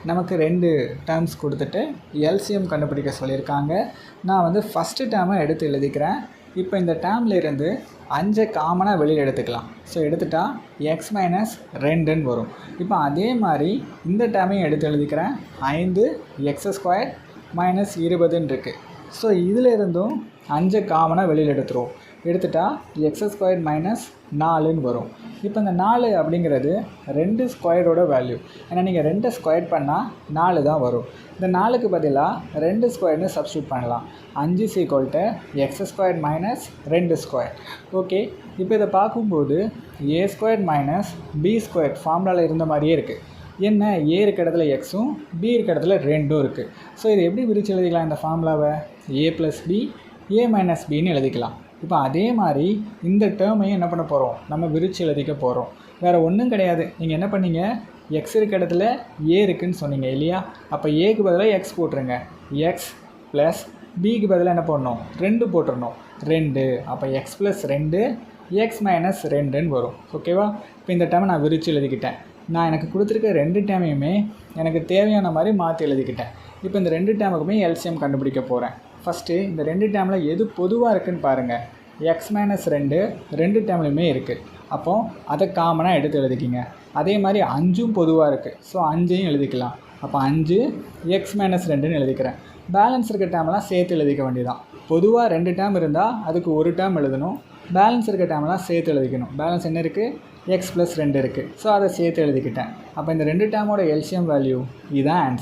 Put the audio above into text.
நமக்கு 2 டேர்ம்ஸ் கொடுத்துட்டு எல்சிஎம் கண்டுபிடிக்க சொல்லியிருக்காங்க. நான் வந்து ஃபஸ்ட்டு டேர்மை எடுத்து எழுதிக்கிறேன். இப்போ இந்த டேர்மில் இருந்து 5 காமனாக வெளியில் எடுத்துக்கலாம். ஸோ எடுத்துட்டா எக்ஸ் மைனஸ் 2ன்னு வரும். இப்போ அதே மாதிரி இந்த டேர்மையும் எடுத்து எழுதிக்கிறேன். 5 எக்ஸ் ஸ்கொயர் மைனஸ் 20ன்னு இருக்குது. ஸோ இதில் இருந்தும் 5 காமனாக வெளியில் எடுத்துருவோம். எடுத்துட்டா எக்ஸ் ஸ்கொயர் மைனஸ் 4ன்னு வரும். இப்போ இந்த 4 அப்படிங்கிறது 2 ஸ்கொயரோட வேல்யூ. ஏன்னா நீங்கள் 2 ஸ்கொயர் பண்ணால் 4 தான் வரும். இந்த 4க்கு பதிலாக 2 ஸ்கொயர்னு சப்ஸ்டியூட் பண்ணலாம். 5 = X square minus 2 square. Okay, இப்போ இதை பார்க்கும்போது ஏ ஸ்கொயர் மைனஸ் பி ஸ்கொயர் ஃபார்முலாவில் இருந்த மாதிரியே இருக்குது. என்ன, ஏ இருக்க இடத்துல எக்ஸும் பி இருக்க இடத்துல 2ம் இருக்குது. ஸோ இது எப்படி விரிச்சு எழுதிக்கலாம்? இந்த ஃபார்முலாவை ஏ ப்ளஸ் பி ஏ மைனஸ் பின்னு எழுதிக்கலாம். இப்போ அதே மாதிரி இந்த டேர்மையும் என்ன பண்ண போகிறோம்? நம்ம விரிச்சு எழுதிக்க போகிறோம். வேறு ஒன்றும் கிடையாது. நீங்கள் என்ன பண்ணீங்க, எக்ஸ் இருக்க இடத்துல ஏ இருக்குதுன்னு சொன்னீங்க இல்லையா? அப்போ ஏக்கு பதிலாக எக்ஸ் போட்டுருங்க. எக்ஸ் ப்ளஸ் பிக்கு பதிலாக என்ன பண்ணணும்? 2 போட்டுடணும். 2. அப்போ எக்ஸ் ப்ளஸ் 2 எக்ஸ் மைனஸ் 2ன்னு வரும். ஓகேவா? இப்போ இந்த டேர்மை நான் விரிச்சு எழுதிக்கிட்டேன். நான் எனக்கு கொடுத்துருக்க 2 டேர்மையுமே எனக்கு தேவையான மாதிரி மாற்றி எழுதிக்கிட்டேன். இப்போ இந்த 2 டேர்முக்குமே எல்சிஎம் கண்டுபிடிக்க போகிறேன். ஃபஸ்ட்டு இந்த 2 டேர்மில் எது பொதுவாக இருக்குதுன்னு பாருங்கள். எக்ஸ் மைனஸ் 2 டேர்ம்லையுமே இருக்குது. அப்போது அதை காமனாக எடுத்து எழுதிக்கிங்க. அதே மாதிரி 5ம் பொதுவாக இருக்குது. ஸோ 5ஐயும் எழுதிக்கலாம். அப்போ 5 எக்ஸ் மைனஸ் 2ன்னு எழுதிக்கிறேன். பேலன்ஸ் இருக்க டேர்மெல்லாம் சேர்த்து எழுதிக்க வேண்டியதான். பொதுவாக 2 டேர்ம் இருந்தால் அதுக்கு ஒரு டேர்ம் எழுதணும். பேலன்ஸ் இருக்க டேர்மெல்லாம் சேர்த்து எழுதிக்கணும். பேலன்ஸ் என்ன இருக்குது? எக்ஸ் ப்ளஸ் 2 இருக்குது. ஸோ அதை சேர்த்து எழுதிக்கிட்டேன். அப்போ இந்த 2 டேர்மோட எல்சிஎம் வேல்யூ இதுதான் ஆன்சர்.